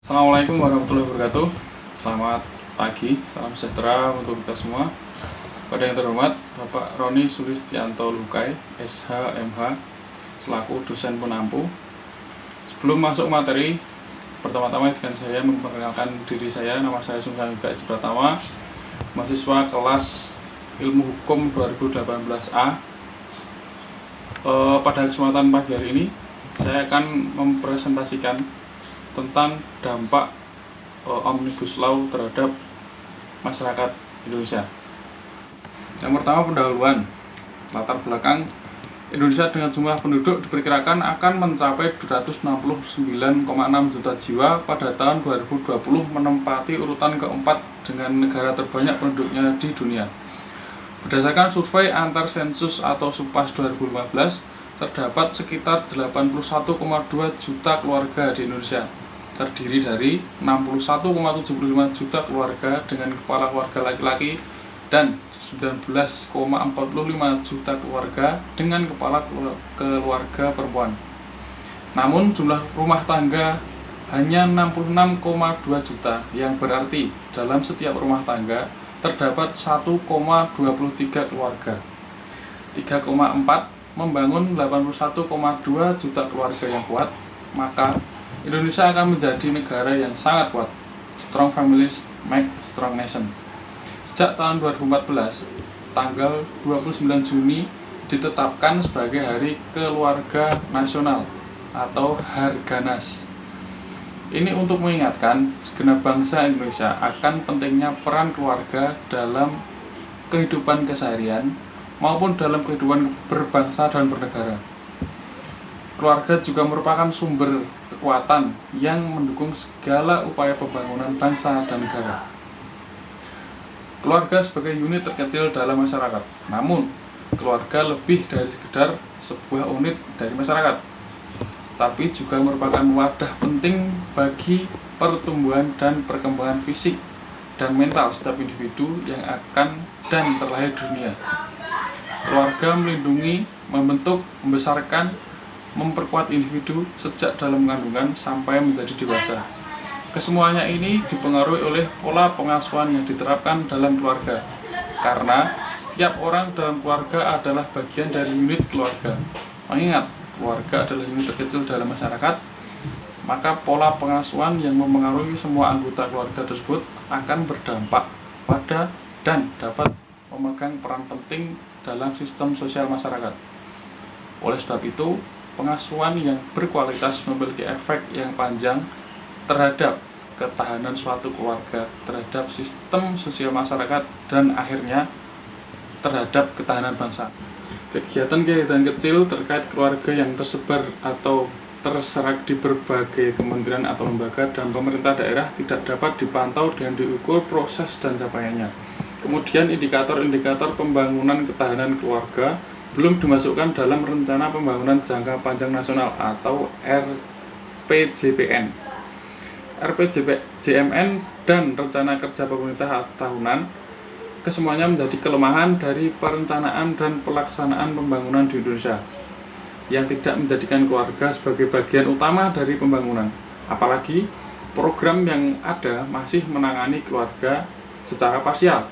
Assalamualaikum warahmatullahi wabarakatuh. Selamat pagi, salam sejahtera untuk kita semua. Pada yang terhormat Bapak Roni Sulistianto Lukai, SH, MH, selaku dosen penampu. Sebelum masuk materi, pertama-tama izinkan saya memperkenalkan diri saya. Nama saya Sungsan Yuga Edi Pratama, mahasiswa kelas Ilmu Hukum 2018A. Pada kesempatan pagi hari ini, saya akan mempresentasikan tentang dampak Omnibus Law terhadap masyarakat Indonesia. Yang pertama, pendahuluan. Latar belakang Indonesia dengan jumlah penduduk diperkirakan akan mencapai 269,6 juta jiwa pada tahun 2020, menempati urutan keempat dengan negara terbanyak penduduknya di dunia. Berdasarkan survei antar sensus atau SUPAS 2015, terdapat sekitar 81,2 juta keluarga di Indonesia, terdiri dari 61,75 juta keluarga dengan kepala keluarga laki-laki dan 19,45 juta keluarga dengan kepala keluarga perempuan. Namun jumlah rumah tangga hanya 66,2 juta, yang berarti dalam setiap rumah tangga terdapat 1,23 keluarga. 3,4 membangun 81,2 juta keluarga yang kuat, maka Indonesia akan menjadi negara yang sangat kuat. Strong families make strong nation. Sejak tahun 2014, tanggal 29 Juni ditetapkan sebagai Hari Keluarga Nasional atau Harganas. Ini untuk mengingatkan segenap bangsa Indonesia akan pentingnya peran keluarga dalam kehidupan keseharian maupun dalam kehidupan berbangsa dan bernegara. Keluarga juga merupakan sumber kekuatan yang mendukung segala upaya pembangunan bangsa dan negara. Keluarga sebagai unit terkecil dalam masyarakat, namun keluarga lebih dari sekedar sebuah unit dari masyarakat, tapi juga merupakan wadah penting bagi pertumbuhan dan perkembangan fisik dan mental setiap individu yang akan dan terlahir di dunia. Keluarga melindungi, membentuk, membesarkan, memperkuat individu sejak dalam kandungan sampai menjadi dewasa. Kesemuanya ini dipengaruhi oleh pola pengasuhan yang diterapkan dalam keluarga, karena setiap orang dalam keluarga adalah bagian dari unit keluarga. Mengingat keluarga adalah unit terkecil dalam masyarakat, maka pola pengasuhan yang memengaruhi semua anggota keluarga tersebut akan berdampak pada dan dapat memegang peran penting dalam sistem sosial masyarakat. Oleh sebab itu, pengasuhan yang berkualitas memiliki efek yang panjang terhadap ketahanan suatu keluarga, terhadap sistem sosial masyarakat, dan akhirnya terhadap ketahanan bangsa. Kegiatan-kegiatan kecil terkait keluarga yang tersebar atau terserak di berbagai kementerian atau lembaga dan pemerintah daerah tidak dapat dipantau dan diukur proses dan capaiannya. Kemudian indikator-indikator pembangunan ketahanan keluarga belum dimasukkan dalam Rencana Pembangunan Jangka Panjang Nasional atau RPJPN. RPJMN dan Rencana Kerja Pemerintah Tahunan kesemuanya menjadi kelemahan dari perencanaan dan pelaksanaan pembangunan di Indonesia yang tidak menjadikan keluarga sebagai bagian utama dari pembangunan. Apalagi program yang ada masih menangani keluarga secara parsial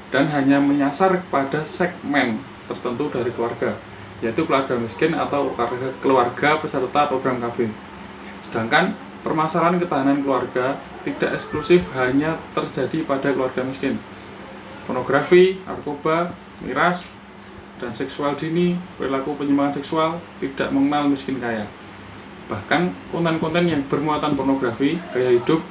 dan hanya menyasar kepada segmen tertentu dari keluarga, yaitu keluarga miskin atau keluarga peserta program KB. Sedangkan permasalahan ketahanan keluarga tidak eksklusif hanya terjadi pada keluarga miskin. Pornografi, narkoba, miras, dan seksual dini, perilaku penyimpangan seksual tidak mengenal miskin kaya. Bahkan konten-konten yang bermuatan pornografi, gaya hidup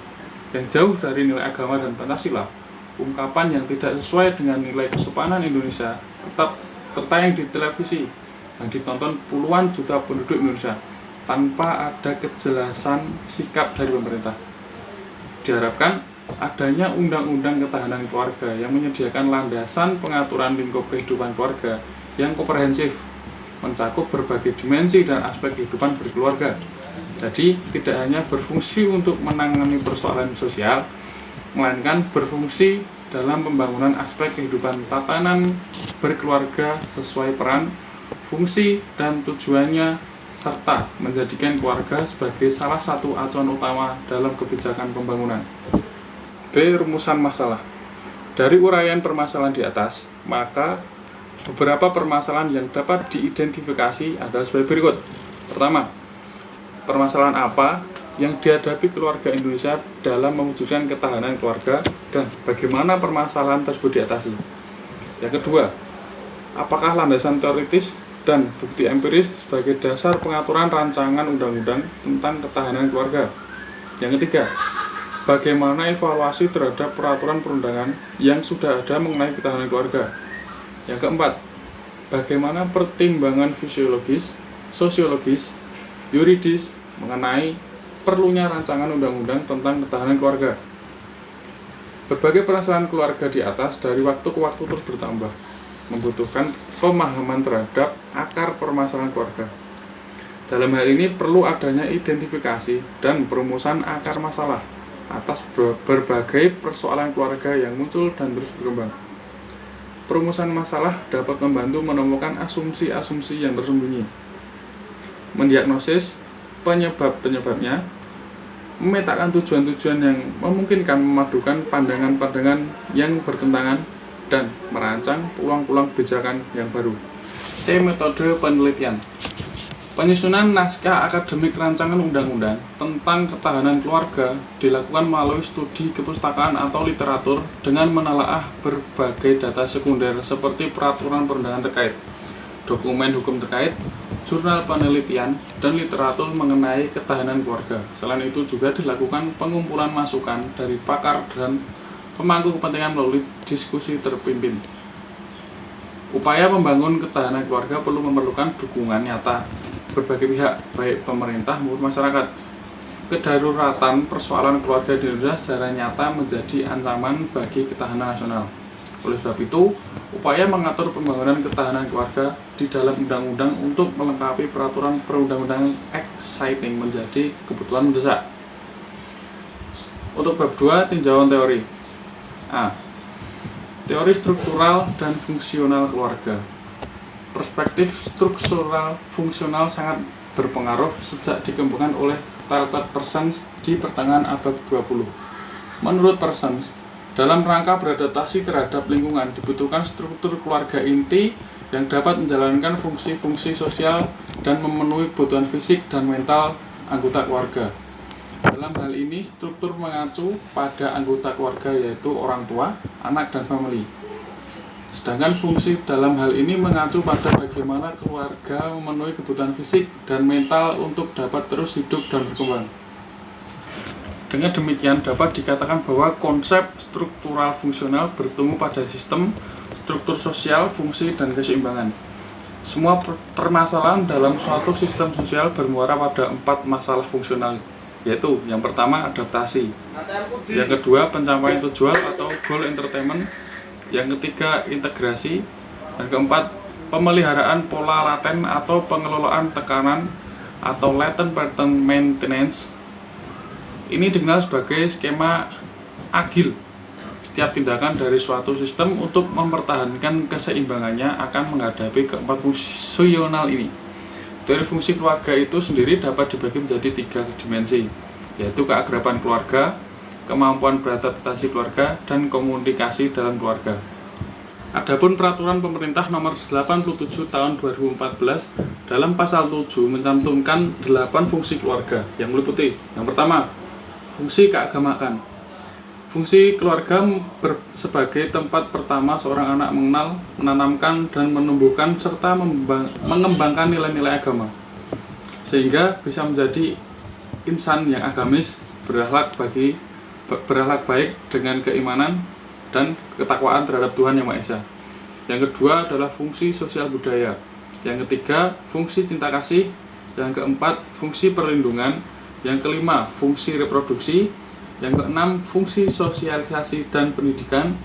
yang jauh dari nilai agama dan Pancasila, ungkapan yang tidak sesuai dengan nilai kesopanan Indonesia tetap tertayang di televisi yang ditonton puluhan juta penduduk Indonesia tanpa ada kejelasan sikap dari pemerintah. Diharapkan adanya undang-undang ketahanan keluarga yang menyediakan landasan pengaturan lingkup kehidupan keluarga yang komprehensif, mencakup berbagai dimensi dan aspek kehidupan berkeluarga. Jadi tidak hanya berfungsi untuk menangani persoalan sosial, melainkan berfungsi dalam pembangunan aspek kehidupan tatanan berkeluarga sesuai peran, fungsi, dan tujuannya serta menjadikan keluarga sebagai salah satu acuan utama dalam kebijakan pembangunan. B. Rumusan masalah. Dari uraian permasalahan di atas, maka beberapa permasalahan yang dapat diidentifikasi adalah sebagai berikut. Pertama, permasalahan apa yang dihadapi keluarga Indonesia dalam mewujudkan ketahanan keluarga dan bagaimana permasalahan tersebut diatasi. Yang kedua, apakah landasan teoritis dan bukti empiris sebagai dasar pengaturan rancangan undang-undang tentang ketahanan keluarga. Yang ketiga, bagaimana evaluasi terhadap peraturan perundangan yang sudah ada mengenai ketahanan keluarga. Yang keempat, bagaimana pertimbangan fisiologis, sosiologis, yuridis mengenai perlunya rancangan undang-undang tentang ketahanan keluarga. Berbagai permasalahan keluarga di atas dari waktu ke waktu terus bertambah, membutuhkan pemahaman terhadap akar permasalahan keluarga. Dalam hal ini perlu adanya identifikasi dan perumusan akar masalah atas berbagai persoalan keluarga yang muncul dan terus berkembang. Perumusan masalah dapat membantu menemukan asumsi-asumsi yang tersembunyi, mendiagnosis penyebab-penyebabnya, memetakan tujuan-tujuan yang memungkinkan memadukan pandangan-pandangan yang bertentangan, dan merancang peluang-peluang kebijakan yang baru. C. Metode penelitian. Penyusunan naskah akademik rancangan undang-undang tentang ketahanan keluarga dilakukan melalui studi kepustakaan atau literatur dengan menelaah berbagai data sekunder seperti peraturan perundangan terkait, dokumen hukum terkait, jurnal penelitian, dan literatur mengenai ketahanan keluarga. Selain itu juga dilakukan pengumpulan masukan dari pakar dan pemangku kepentingan melalui diskusi terpimpin. Upaya membangun ketahanan keluarga perlu memerlukan dukungan nyata berbagai pihak, baik pemerintah maupun masyarakat. Kedaruratan persoalan keluarga di Indonesia secara nyata menjadi ancaman bagi ketahanan nasional. Oleh sebab itu, upaya mengatur pembangunan ketahanan keluarga di dalam undang-undang untuk melengkapi peraturan perundang-undangan exciting menjadi kebutuhan mendesak. Untuk bab 2, tinjauan teori. A. Teori struktural dan fungsional keluarga. Perspektif struktural fungsional sangat berpengaruh sejak dikembangkan oleh Talcott Parsons di pertengahan abad 20. Menurut Parsons, dalam rangka beradaptasi terhadap lingkungan dibutuhkan struktur keluarga inti yang dapat menjalankan fungsi-fungsi sosial dan memenuhi kebutuhan fisik dan mental anggota keluarga. Dalam hal ini, struktur mengacu pada anggota keluarga yaitu orang tua, anak, dan famili. Sedangkan fungsi dalam hal ini mengacu pada bagaimana keluarga memenuhi kebutuhan fisik dan mental untuk dapat terus hidup dan berkembang. Dengan demikian, dapat dikatakan bahwa konsep struktural fungsional bertemu pada sistem, struktur sosial, fungsi, dan keseimbangan. Semua permasalahan dalam suatu sistem sosial bermuara pada 4 masalah fungsional, yaitu yang pertama adaptasi, yang kedua pencapaian tujuan atau goal entertainment, yang ketiga integrasi, dan keempat pemeliharaan pola laten atau pengelolaan tekanan atau latent pattern maintenance. Ini dikenal sebagai skema agil. Setiap tindakan dari suatu sistem untuk mempertahankan keseimbangannya akan menghadapi keempat fungsional ini. Teori fungsi keluarga itu sendiri dapat dibagi menjadi 3 dimensi, yaitu keakraban keluarga, kemampuan beradaptasi keluarga, dan komunikasi dalam keluarga. Adapun peraturan pemerintah nomor 87 tahun 2014 dalam pasal 7 mencantumkan 8 fungsi keluarga yang meliputi: yang pertama, fungsi keagamaan. Fungsi keluarga sebagai tempat pertama seorang anak mengenal, menanamkan, dan menumbuhkan serta mengembangkan nilai-nilai agama, sehingga bisa menjadi insan yang agamis, berakhlak baik dengan keimanan dan ketakwaan terhadap Tuhan Yang Maha Esa. Yang kedua adalah fungsi sosial budaya. Yang ketiga, fungsi cinta kasih. Yang keempat, fungsi perlindungan. Yang kelima, fungsi reproduksi. Yang keenam, fungsi sosialisasi dan pendidikan.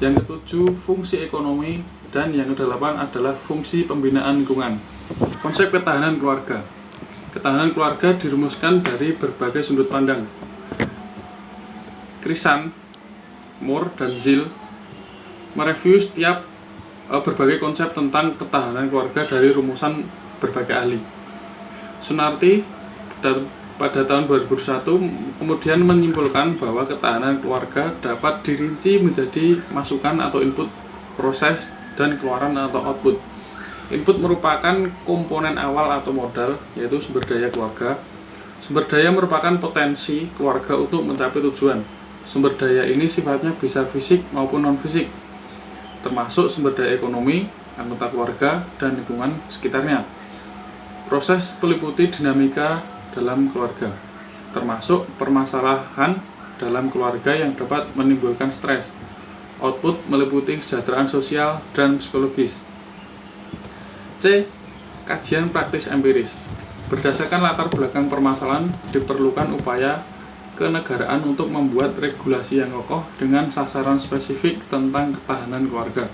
Yang ketujuh, fungsi ekonomi. Dan yang kedelapan adalah fungsi pembinaan lingkungan. Konsep ketahanan keluarga. Ketahanan keluarga dirumuskan dari berbagai sudut pandang. Krisan, Moore, dan Zil mereview setiap berbagai konsep tentang ketahanan keluarga dari rumusan berbagai ahli. Sunarti pada tahun 2001 kemudian menyimpulkan bahwa ketahanan keluarga dapat dirinci menjadi masukan atau input, proses, dan keluaran atau output. Input merupakan komponen awal atau modal, yaitu sumber daya keluarga. Sumber daya merupakan potensi keluarga untuk mencapai tujuan. Sumber daya ini sifatnya bisa fisik maupun non-fisik, termasuk sumber daya ekonomi, anggota keluarga, dan lingkungan sekitarnya. Proses meliputi dinamika dalam keluarga, termasuk permasalahan dalam keluarga yang dapat menimbulkan stres. Output meliputi kesejahteraan sosial dan psikologis. C. Kajian praktis empiris. Berdasarkan latar belakang permasalahan, diperlukan upaya kenegaraan untuk membuat regulasi yang kokoh dengan sasaran spesifik tentang ketahanan keluarga.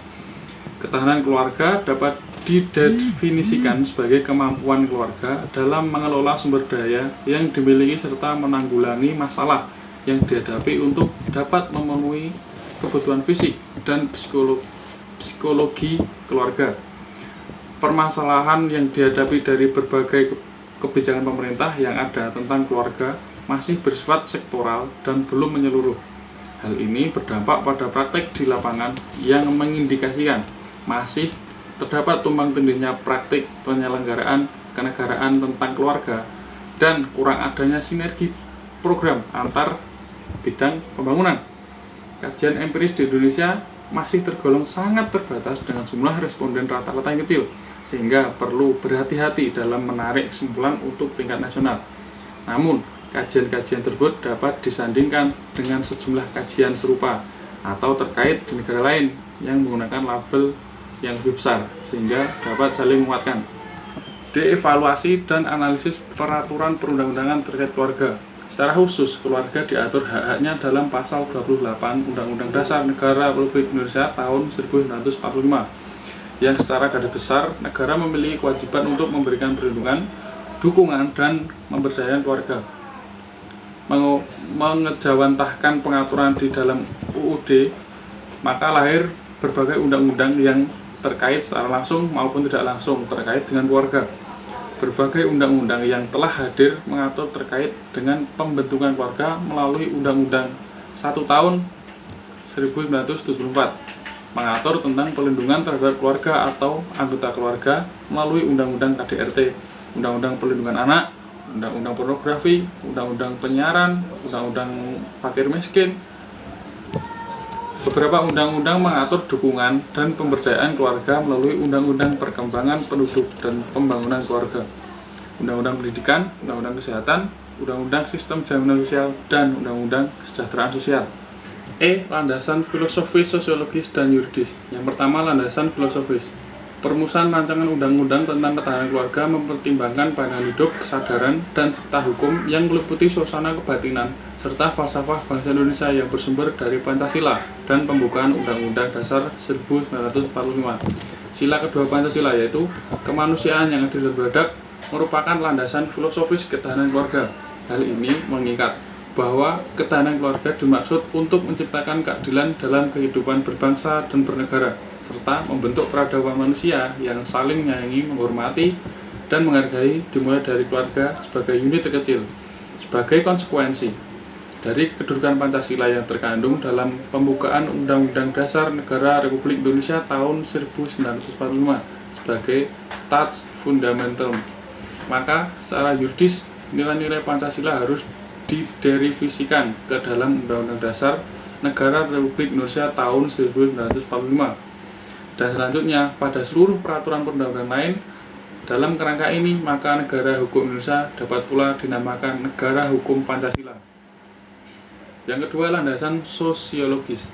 Ketahanan keluarga dapat didefinisikan sebagai kemampuan keluarga dalam mengelola sumber daya yang dimiliki serta menanggulangi masalah yang dihadapi untuk dapat memenuhi kebutuhan fisik dan psikologi keluarga. Permasalahan yang dihadapi dari berbagai kebijakan pemerintah yang ada tentang keluarga masih bersifat sektoral dan belum menyeluruh. Hal ini berdampak pada praktek di lapangan yang mengindikasikan masih terdapat tumpang tindihnya praktik penyelenggaraan kenegaraan tentang keluarga dan kurang adanya sinergi program antar bidang pembangunan. Kajian empiris di Indonesia masih tergolong sangat terbatas dengan jumlah responden rata-rata yang kecil, sehingga perlu berhati-hati dalam menarik kesimpulan untuk tingkat nasional. Namun, kajian-kajian tersebut dapat disandingkan dengan sejumlah kajian serupa atau terkait di negara lain yang menggunakan label yang lebih besar, sehingga dapat saling menguatkan. Evaluasi dan analisis peraturan perundang-undangan terkait keluarga. Secara khusus, keluarga diatur hak-haknya dalam pasal 28 Undang-Undang Dasar Negara Republik Indonesia tahun 1945, yang secara garis besar negara memiliki kewajiban untuk memberikan perlindungan, dukungan, dan memberdayakan keluarga. Mengejawantahkan pengaturan di dalam UUD, maka lahir berbagai undang-undang yang terkait secara langsung maupun tidak langsung terkait dengan keluarga. Berbagai undang-undang yang telah hadir mengatur terkait dengan pembentukan keluarga melalui Undang-Undang 1 tahun 1974, mengatur tentang perlindungan terhadap keluarga atau anggota keluarga melalui Undang-Undang KDRT, Undang-Undang Perlindungan Anak, Undang-Undang Pornografi, Undang-Undang Penyiaran, Undang-Undang Fakir Miskin. Beberapa undang-undang mengatur dukungan dan pemberdayaan keluarga melalui Undang-Undang Perkembangan Penduduk dan Pembangunan Keluarga, Undang-Undang Pendidikan, Undang-Undang Kesehatan, Undang-Undang Sistem Jaminan Sosial, dan Undang-Undang Kesejahteraan Sosial. Landasan filosofis, sosiologis, dan yuridis. Yang pertama, landasan filosofis. Perumusan rancangan undang-undang tentang ketahanan keluarga mempertimbangkan pandangan hidup, kesadaran, dan cita hukum yang meliputi suasana kebatinan serta falsafah bangsa Indonesia yang bersumber dari Pancasila dan pembukaan Undang-Undang Dasar 1945. Sila kedua Pancasila, yaitu kemanusiaan yang adil dan beradab, merupakan landasan filosofis ketahanan keluarga. Hal ini mengikat bahwa ketahanan keluarga dimaksud untuk menciptakan keadilan dalam kehidupan berbangsa dan bernegara, serta membentuk peradaban manusia yang saling menyayangi, menghormati, dan menghargai dimulai dari keluarga sebagai unit terkecil. Sebagai konsekuensi dari kedudukan Pancasila yang terkandung dalam pembukaan Undang-Undang Dasar Negara Republik Indonesia tahun 1945 sebagai Stats Fundamental, maka secara yuridis nilai-nilai Pancasila harus diderivisikan ke dalam Undang-Undang Dasar Negara Republik Indonesia tahun 1945 dan selanjutnya pada seluruh peraturan perundang-undangan lain. Dalam kerangka ini, maka negara hukum Indonesia dapat pula dinamakan negara hukum Pancasila. Yang kedua, landasan sosiologis.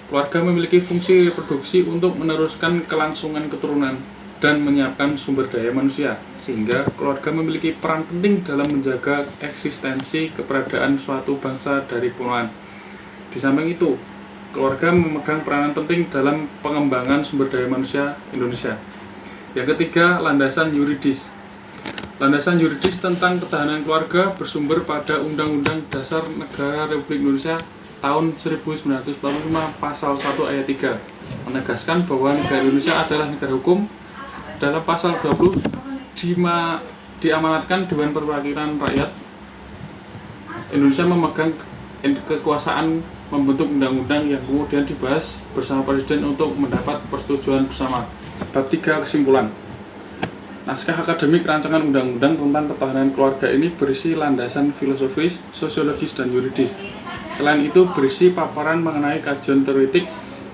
Keluarga memiliki fungsi reproduksi untuk meneruskan kelangsungan keturunan dan menyiapkan sumber daya manusia, sehingga keluarga memiliki peran penting dalam menjaga eksistensi keberadaan suatu bangsa dari puluhan. Di samping itu, keluarga memegang peranan penting dalam pengembangan sumber daya manusia Indonesia. Yang ketiga, landasan yuridis. Landasan yuridis tentang ketahanan keluarga bersumber pada Undang-Undang Dasar Negara Republik Indonesia tahun 1945 pasal 1 ayat 3 menegaskan bahwa negara Indonesia adalah negara hukum. Dalam pasal 20 diamanatkan Dewan Perwakilan Rakyat Indonesia memegang kekuasaan membentuk undang-undang yang kemudian dibahas bersama Presiden untuk mendapat persetujuan bersama. Bab 3 kesimpulan. Naskah akademik rancangan undang-undang tentang ketahanan keluarga ini berisi landasan filosofis, sosiologis, dan yuridis. Selain itu berisi paparan mengenai kajian teoretik,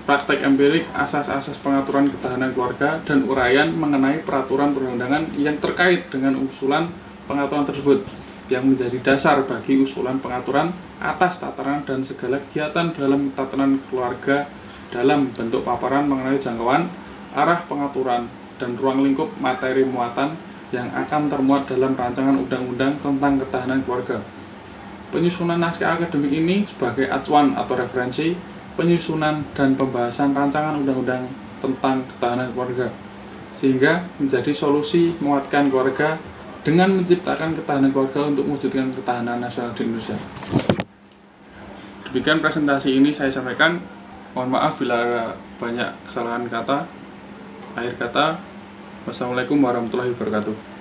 praktek empirik, asas-asas pengaturan ketahanan keluarga, dan uraian mengenai peraturan perundangan yang terkait dengan usulan pengaturan tersebut, yang menjadi dasar bagi usulan pengaturan atas tataran dan segala kegiatan dalam tatanan keluarga dalam bentuk paparan mengenai jangkauan, arah pengaturan, dan ruang lingkup materi muatan yang akan termuat dalam rancangan undang-undang tentang ketahanan keluarga. Penyusunan naskah akademik ini sebagai acuan atau referensi penyusunan dan pembahasan rancangan undang-undang tentang ketahanan keluarga, sehingga menjadi solusi menguatkan keluarga dengan menciptakan ketahanan keluarga untuk mewujudkan ketahanan nasional di Indonesia. Demikian presentasi ini saya sampaikan. Mohon maaf bila ada banyak kesalahan kata. Akhir kata, wassalamualaikum warahmatullahi wabarakatuh.